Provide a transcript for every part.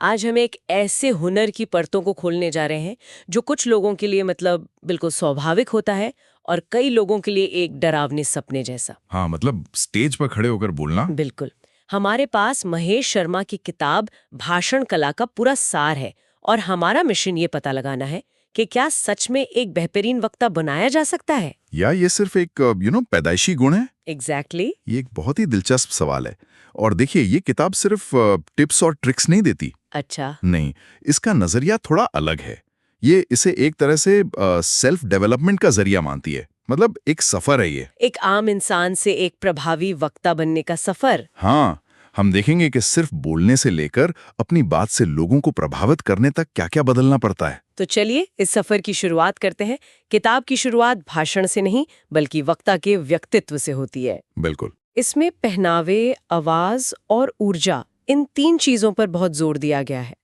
आज हम एक ऐसे हुनर की परतों को खोलने जा रहे हैं जो कुछ लोगों के लिए मतलब बिल्कुल स्वाभाविक होता है और कई लोगों के लिए एक डरावने सपने जैसा। हाँ, मतलब स्टेज पर खड़े होकर बोलना। बिल्कुल। हमारे पास महेश शर्मा की किताब भाषण कला का पूरा सार है और हमारा मिशन ये पता लगाना है कि क्या सच में एक बेहतरीन वक्ता बनाया जा सकता है। या ये सिर्फ एक पैदाइशी गुण है? एग्जैक्टली। ये एक बहुत ही दिलचस्प सवाल है। और देखिए, ये किताब सिर्फ टिप्स और ट्रिक्स नहीं देती। अच्छा। नहीं, इसका नजरिया थोड़ा अलग है। ये इसे एक तरह से सेल्फ डेवलपमेंट का जरिया मानती है। मतलब एक सफर है ये। एक आम इंसान से एक प्रभावी वक्ता बनने का सफर। हाँ, हम देखेंगे कि सिर्फ बोलने से लेकर अपनी बात से लोगों को प्रभावित करने तक क्या-क्या बदलना पड़ता है। तो चलिए इस सफर की शुरुआत करते हैं। किताब की शुरुआत भाषण से नहीं बल्कि वक्ता के व्यक्तित्व से होती है। बिल्कुल। इसमें पहनावे, आवाज और ऊर्जा, इन 3 चीजों पर बहुत जोर दिया गया है।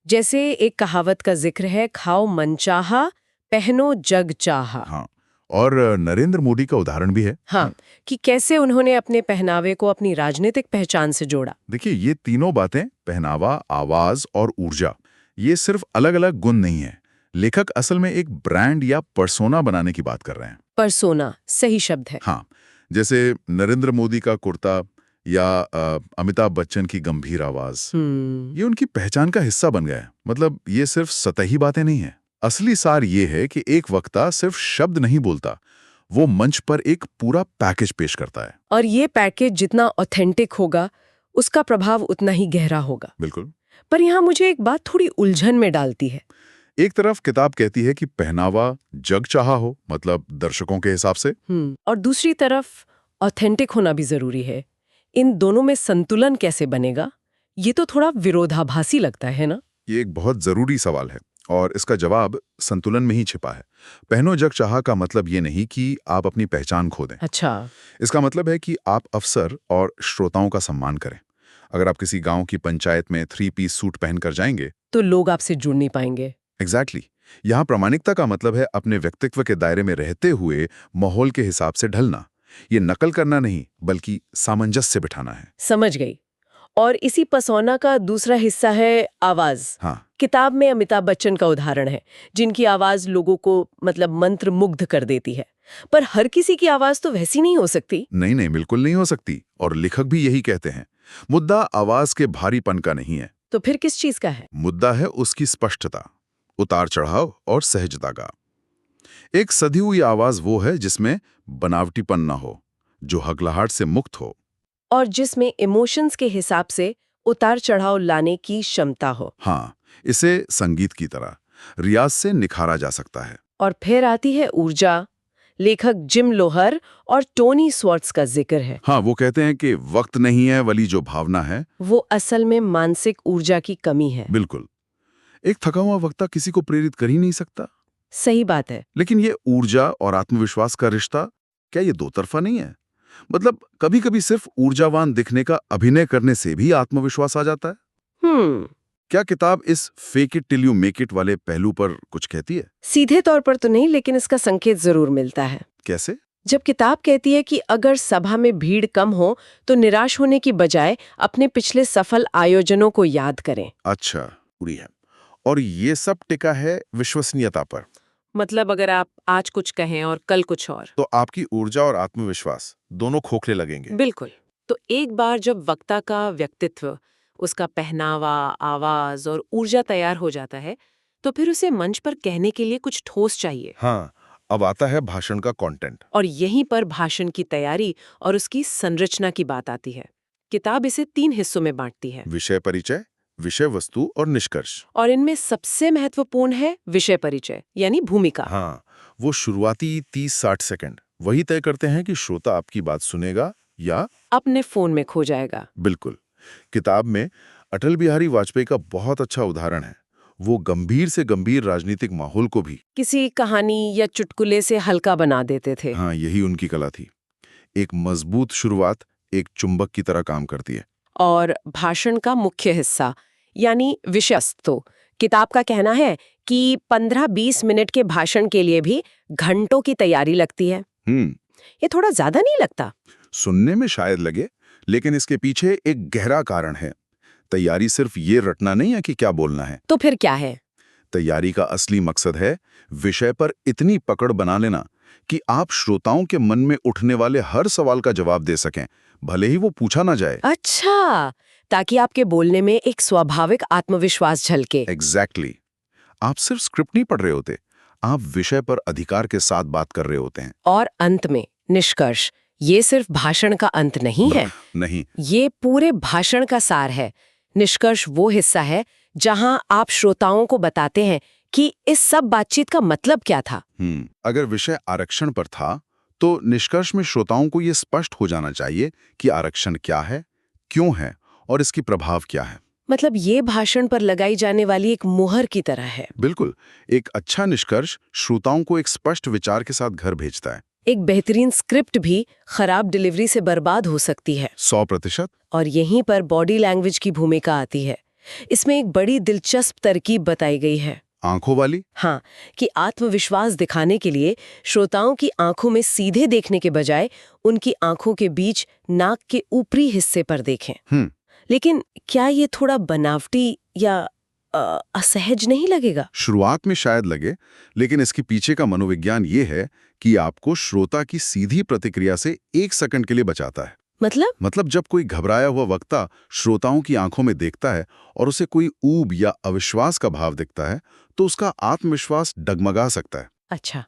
जैसे एक कहावत का जिक्र है, खाओ मनचाहा, पहनो जग चाहा। हाँ, और नरेंद्र मोदी का उदाहरण भी है। हाँ, कि कैसे उन्होंने अपने पहनावे को अपनी राजनीतिक पहचान से जोड़ा। देखिए, ये तीनों बातें, पहनावा, आवाज और ऊर्जा, ये सिर्फ अलग-अलग गुण नहीं है। लेखक असल में एक ब्रांड या पर्सोना बनाने की बात कर रहे हैं। पर्सोना सही शब्द है। हाँ, जैसे नरेंद्र मोदी का कुर्ता या अमिताभ बच्चन की गंभीर आवाज, ये उनकी पहचान का हिस्सा बन गया है। मतलब ये सिर्फ सतही बातें नहीं है। असली सार ये है कि एक वक्ता सिर्फ शब्द नहीं बोलता, वो मंच पर एक पूरा पैकेज पेश करता है। और ये पैकेज जितना ऑथेंटिक होगा उसका प्रभाव उतना ही गहरा होगा। बिल्कुल। पर यहाँ मुझे एक बात थोड़ी उलझन में डालती है। एक तरफ किताब कहती है कि पहनावा जग चाहा हो, मतलब दर्शकों के हिसाब से। और दूसरी तरफ ऑथेंटिक होना भी जरूरी है। इन दोनों में संतुलन कैसे बनेगा? ये तो थोड़ा विरोधाभासी लगता है ना? ये एक बहुत जरूरी सवाल है और इसका जवाब संतुलन में ही छिपा है। पहनो जग चाहा का मतलब ये नहीं कि आप अपनी पहचान खो दें। अच्छा। इसका मतलब है कि आप अफसर और श्रोताओं का सम्मान करें। अगर आप किसी गांव की पंचायत में 3 पीस सूट पहनकर जाएंगे तो लोग आपसे जुड़ नहीं पाएंगे। एग्जैक्टली। यहाँ प्रामाणिकता का मतलब है अपने व्यक्तित्व के दायरे में रहते हुए माहौल के हिसाब से ढलना। ये नकल करना नहीं बल्कि सामंजस्य बिठाना है। समझ गई। और इसी पर्सोना का दूसरा हिस्सा है आवाज। हाँ। किताब में अमिताभ बच्चन का उदाहरण है, जिनकी आवाज लोगों को मतलब मंत्र मुग्ध कर देती है। पर हर किसी की आवाज तो वैसी नहीं हो सकती। नहीं नहीं, बिल्कुल नहीं हो सकती। और लेखक भी यही कहते हैं। मुद्दा आवाज के भारीपन का नहीं है। तो फिर किस चीज का है? मुद्दा है उसकी स्पष्टता, उतार चढ़ाव और सहजता का। एक सधी हुई आवाज वो है जिसमें बनावटीपन ना हो, जो हकलाहट से मुक्त हो और जिसमें इमोशंस के हिसाब से उतार चढ़ाव लाने की क्षमता हो। हाँ, इसे संगीत की तरह रियाज से निखारा जा सकता है। और फिर आती है ऊर्जा। लेखक जिम लोहर और टोनी स्वॉर्ट्स का जिक्र है। हाँ, वो कहते हैं कि वक्त नहीं है वाली जो भावना है, वो असल में मानसिक ऊर्जा की कमी है। बिल्कुल। एक थका हुआ वक्ता किसी को प्रेरित कर ही नहीं सकता। सही बात है। लेकिन ये ऊर्जा और आत्मविश्वास का रिश्ता, क्या ये दो तरफा नहीं है? मतलब कभी कभी सिर्फ ऊर्जावान दिखने का अभिनय करने से भी आत्मविश्वास आ जाता है। क्या किताब इस fake it till you make it वाले पहलू पर कुछ कहती है? सीधे तौर पर तो नहीं, लेकिन इसका संकेत जरूर मिलता है। कैसे? जब किताब कहती है कि अगर सभा में भीड़ कम हो तो निराश होने की बजाय अपने पिछले सफल आयोजनों को याद करें। अच्छा, पूरी है। और ये सब टिका है विश्वसनीयता पर। मतलब अगर आप आज कुछ कहें और कल कुछ और, तो आपकी ऊर्जा और आत्मविश्वास दोनों खोखले लगेंगे। बिल्कुल। तो एक बार जब वक्ता का व्यक्तित्व, उसका पहनावा, आवाज और ऊर्जा तैयार हो जाता है, तो फिर उसे मंच पर कहने के लिए कुछ ठोस चाहिए। हाँ, अब आता है भाषण का कंटेंट। और यहीं पर भाषण की तैयारी और उसकी संरचना की बात आती है। किताब इसे 3 हिस्सों में बांटती है। विषय परिचय, विषय वस्तु और निष्कर्ष। और इनमें सबसे महत्वपूर्ण है विषय परिचय, यानी भूमिका। हाँ, वो शुरुआती 30-60 सेकंड वही तय करते हैं कि श्रोता आपकी बात सुनेगा या अपने फोन में खो जाएगा। बिल्कुल। किताब में अटल बिहारी वाजपेयी का बहुत अच्छा उदाहरण है। वो गंभीर से गंभीर राजनीतिक माहौल को भी किसी कहानी या चुटकुले से हल्का बना देते थे। हाँ, यही उनकी कला थी। एक मजबूत शुरुआत एक चुंबक की तरह काम करती है। और भाषण का मुख्य हिस्सा यानी विषय वस्तु, किताब का कहना है कि 15-20 मिनट के भाषण के लिए भी घंटों की तैयारी लगती है। ये थोड़ा ज्यादा नहीं लगता? सुनने में शायद लगे, लेकिन इसके पीछे एक गहरा कारण है। तैयारी सिर्फ ये रटना नहीं है कि क्या बोलना है। तो फिर क्या है? तैयारी का असली मकसद है विषय पर इतनी पकड़ बना लेना कि आप श्रोताओं के मन में उठने वाले हर सवाल का जवाब दे सकें, भले ही वो पूछा ना जाए। अच्छा, ताकि आपके बोलने में एक स्वाभाविक आत्मविश्वास झलके। एग्जैक्टली। आप सिर्फ स्क्रिप्ट नहीं पढ़ रहे होते, आप विषय पर अधिकार के साथ बात कर रहे होते हैं। और अंत में निष्कर्ष, ये सिर्फ भाषण का अंत नहीं है। नहीं, ये पूरे भाषण का सार है। निष्कर्ष वो हिस्सा है जहां आप श्रोताओं को बताते हैं कि इस सब बातचीत का मतलब क्या था। अगर विषय आरक्षण पर था, तो निष्कर्ष में श्रोताओं को ये स्पष्ट हो जाना चाहिए कि आरक्षण क्या है, क्यों है और इसकी प्रभाव क्या है। मतलब ये भाषण पर लगाई जाने वाली एक मुहर की तरह है। बिल्कुल। एक अच्छा निष्कर्ष श्रोताओं को एक स्पष्ट विचार के साथ घर भेजता है। एक बेहतरीन स्क्रिप्ट भी खराब डिलीवरी से बर्बाद हो सकती है। 100%। और यहीं पर बॉडी लैंग्वेज की भूमिका आती है। इसमें एक बड़ी दिलचस्प तरकीब बताई गई है। आंखों वाली? हाँ, कि आत्मविश्वास दिखाने के लिए श्रोताओं की आंखों में सीधे देखने के बजाय उनकी आंखों के बीच नाक के ऊपरी हिस्से पर देखें। लेकिन क्या ये थोड़ा बनावटी या असहज नहीं लगेगा? शुरुआत में शायद लगे, लेकिन इसके पीछे का मनोविज्ञान ये है कि आपको श्रोता की सीधी प्रतिक्रिया से 1 सेकंड के लिए बचाता है। मतलब जब कोई घबराया हुआ वक्ता श्रोताओं की आंखों में देखता है और उसे कोई ऊब या अविश्वास का भाव दिखता है, तो उसका आत्मविश्वास डगमगा सकता है। अच्छा,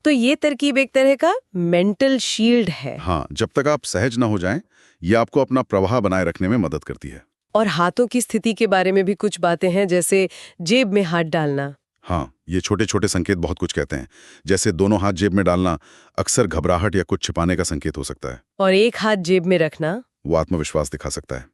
तो ये तरकीब एक तरह का मेंटल शील्ड है। हाँ, जब तक आप सहज न हो जाएं, ये आपको अपना प्रवाह बनाए रखने में मदद करती है। और हाथों की स्थिति के बारे में भी कुछ बातें हैं, जैसे जेब में हाथ डालना। हाँ, ये छोटे छोटे संकेत बहुत कुछ कहते हैं। जैसे दोनों हाथ जेब में डालना अक्सर घबराहट या कुछ छिपाने का संकेत हो सकता है। और एक हाथ जेब में रखना, वो आत्मविश्वास दिखा सकता है।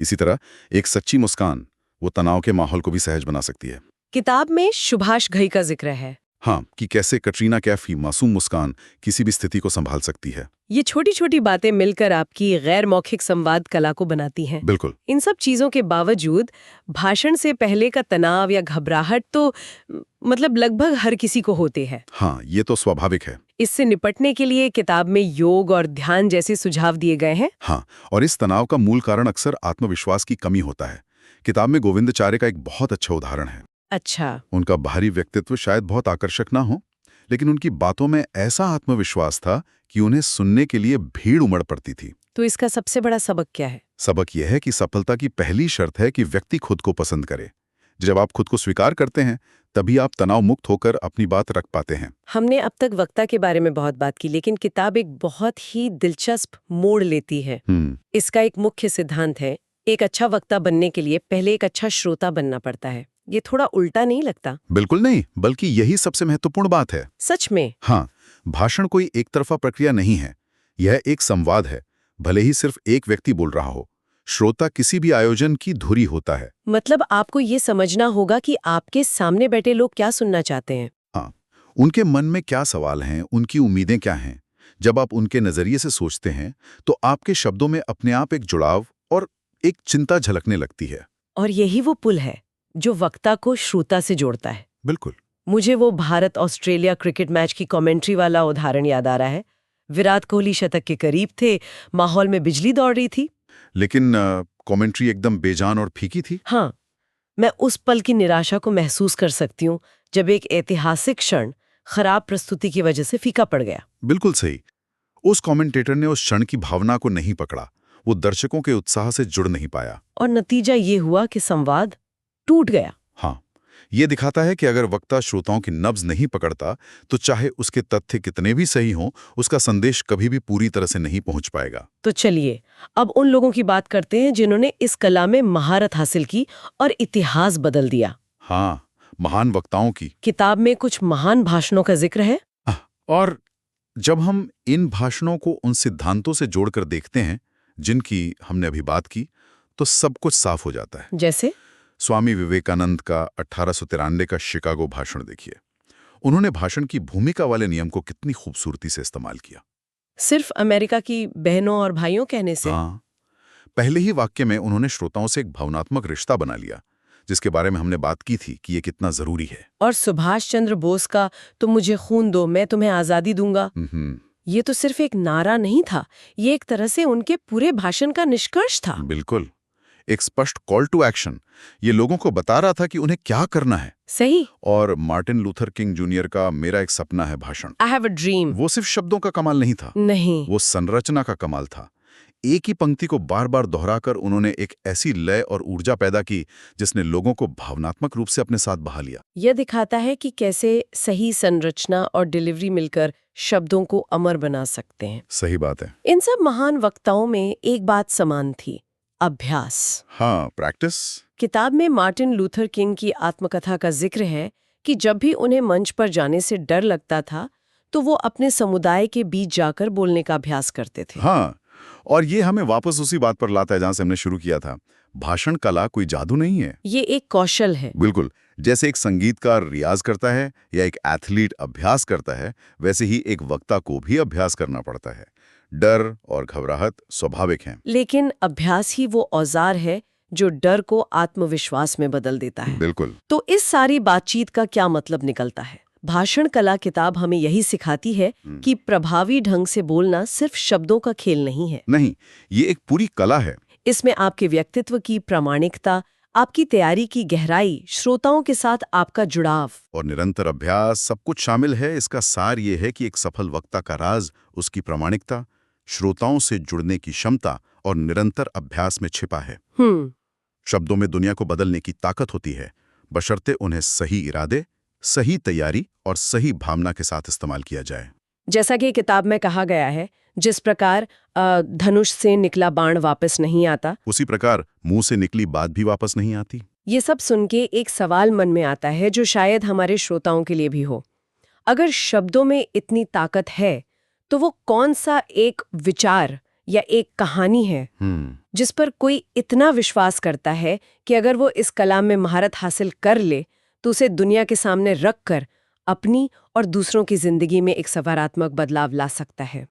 इसी तरह एक सच्ची मुस्कान वो तनाव के माहौल को भी सहज बना सकती है। किताब में सुभाष घई का जिक्र है। हाँ, कि कैसे कटरीना कैफ की मासूम मुस्कान किसी भी स्थिति को संभाल सकती है। ये छोटी छोटी बातें मिलकर आपकी गैर मौखिक संवाद कला को बनाती हैं। बिल्कुल। इन सब चीजों के बावजूद भाषण से पहले का तनाव या घबराहट तो मतलब लगभग हर किसी को होते हैं। हाँ, ये तो स्वाभाविक है। इससे निपटने के लिए किताब में योग और ध्यान जैसे सुझाव दिए गए हैं। हाँ, और इस तनाव का मूल कारण अक्सर आत्मविश्वास की कमी होता है। किताब में गोविंदाचार्य का एक बहुत अच्छा उदाहरण है। अच्छा। उनका बाहरी व्यक्तित्व शायद बहुत आकर्षक ना हो, लेकिन उनकी बातों में ऐसा आत्मविश्वास था कि उन्हें सुनने के लिए भीड़ उमड़ पड़ती थी। तो इसका सबसे बड़ा सबक क्या है? सबक यह है कि सफलता की पहली शर्त है कि व्यक्ति खुद को पसंद करे। जब आप खुद को स्वीकार करते हैं, तभी आप तनाव मुक्त होकर अपनी बात रख पाते हैं। हमने अब तक वक्ता के बारे में बहुत बात की, लेकिन किताब एक बहुत ही दिलचस्प मोड़ लेती है। इसका एक मुख्य सिद्धांत है, एक अच्छा वक्ता बनने के लिए पहले एक अच्छा श्रोता बनना पड़ता है। ये थोड़ा उल्टा नहीं लगता? बिल्कुल नहीं, बल्कि यही सबसे महत्वपूर्ण बात है। सच में? हाँ, भाषण कोई एक तरफा प्रक्रिया नहीं है। यह एक संवाद है, भले ही सिर्फ एक व्यक्ति बोल रहा हो। श्रोता किसी भी आयोजन की धुरी होता है। मतलब आपको ये समझना होगा कि आपके सामने बैठे लोग क्या सुनना चाहते हैं। हाँ, उनके मन में क्या सवाल हैं, उनकी उम्मीदें क्या हैं। जब आप उनके नजरिए से सोचते हैं, तो आपके शब्दों में अपने आप एक जुड़ाव और एक चिंता झलकने लगती है। और यही वो पुल है जो वक्ता को श्रोता से जोड़ता है। बिल्कुल। मुझे वो भारत ऑस्ट्रेलिया क्रिकेट मैच की कमेंट्री वाला उदाहरण याद आ रहा है। विराट कोहली शतक के करीब थे, माहौल में बिजली दौड़ रही थी, लेकिन कमेंट्री एकदम बेजान और फीकी थी। हाँ, मैं उस पल की निराशा को महसूस कर सकती हूँ जब एक ऐतिहासिक क्षण खराब प्रस्तुति की वजह से फीका पड़ गया। बिल्कुल सही। उस कमेंटेटर ने उस क्षण की भावना को नहीं पकड़ा, वो दर्शकों के उत्साह से जुड़ नहीं पाया, और नतीजा ये हुआ कि संवाद टूट गया। हाँ, ये दिखाता है कि अगर वक्ता श्रोताओं की नब्ज नहीं पकड़ता, तो चाहे उसके तथ्य कितने भी सही हों, उसका संदेश कभी भी पूरी तरह से नहीं पहुंच पाएगा। तो चलिए अब उन लोगों की बात करते हैं जिन्होंने इस कला में महारत हासिल की और इतिहास बदल दिया। हाँ, महान वक्ताओं की। किताब में कुछ महान भाषणों का जिक्र है। और जब हम इन भाषणों को उन सिद्धांतों से जोड़कर देखते हैं जिनकी हमने अभी बात की, तो सब कुछ साफ हो जाता है। जैसे स्वामी विवेकानंद का 1893 का शिकागो भाषण देखिए। उन्होंने भाषण की भूमिका वाले नियम को कितनी खूबसूरती से इस्तेमाल किया। सिर्फ अमेरिका की बहनों और भाइयों कहने से? हाँ, पहले ही वाक्य में उन्होंने श्रोताओं से एक भावनात्मक रिश्ता बना लिया, जिसके बारे में हमने बात की थी कि ये कितना जरूरी है। और सुभाष चंद्र बोस का तुम मुझे खून दो, मैं तुम्हें आजादी दूंगा, ये तो सिर्फ एक नारा नहीं था, ये एक तरह से उनके पूरे भाषण का निष्कर्ष था। बिल्कुल। एक स्पष्ट कॉल टू एक्शन। ये लोगों को बता रहा था कि उन्हें क्या करना है। सही। और मार्टिन लूथर किंग जूनियर का मेरा एक सपना है भाषण, आई हैव अ ड्रीम, वो सिर्फ शब्दों का कमाल नहीं था, नहीं, वो संरचना का कमाल था। एक ही पंक्ति को बार बार दोहराकर उन्होंने एक ऐसी लय और ऊर्जा पैदा की जिसने लोगों को भावनात्मक रूप से अपने साथ बहा लिया। यह दिखाता है कि कैसे सही संरचना और डिलीवरी मिलकर शब्दों को अमर बना सकते हैं। सही बात है। इन सब महान वक्ताओं में एक बात समान थी, अभ्यास। हाँ, प्रैक्टिस। किताब में मार्टिन लूथर किंग की आत्मकथा का जिक्र है कि जब भी उन्हें मंच पर जाने से डर लगता था तो वो अपने समुदाय के बीच जाकर बोलने का अभ्यास करते थे। हाँ, और ये हमें वापस उसी बात पर लाता है जहां से हमने शुरू किया था। भाषण कला कोई जादू नहीं है, ये एक कौशल है। बिल्कुल। जैसे एक संगीतकार रियाज करता है या एक एथलीट अभ्यास करता है, वैसे ही एक वक्ता को भी अभ्यास करना पड़ता है। डर और घबराहट स्वाभाविक हैं, लेकिन अभ्यास ही वो औजार है जो डर को आत्मविश्वास में बदल देता है। बिल्कुल। तो इस सारी बातचीत का क्या मतलब निकलता है? भाषण कला किताब हमें यही सिखाती है कि प्रभावी ढंग से बोलना सिर्फ शब्दों का खेल नहीं है। नहीं, ये एक पूरी कला है। इसमें आपके व्यक्तित्व की प्रामाणिकता, आपकी तैयारी की गहराई, श्रोताओं के साथ आपका जुड़ाव और निरंतर अभ्यास सब कुछ शामिल है। इसका सार ये है कि एक सफल वक्ता का राज उसकी प्रामाणिकता, श्रोताओं से जुड़ने की क्षमता और निरंतर अभ्यास में छिपा है। शब्दों में दुनिया को बदलने की ताकत होती है, बशर्ते उन्हें सही इरादे, सही तैयारी और सही भावना के साथ इस्तेमाल किया जाए। जैसा कि किताब में कहा गया है, जिस प्रकार धनुष से निकला बाण वापस नहीं आता, उसी प्रकार मुंह से निकली बात भी वापस नहीं आती। ये सब सुन के एक सवाल मन में आता है जो शायद हमारे श्रोताओं के लिए भी हो। अगर शब्दों में इतनी ताकत है तो वो कौन सा एक विचार या एक कहानी है जिस पर कोई इतना विश्वास करता है कि अगर वो इस कला में महारत हासिल कर ले तो उसे दुनिया के सामने रख कर अपनी और दूसरों की जिंदगी में एक सकारात्मक बदलाव ला सकता है?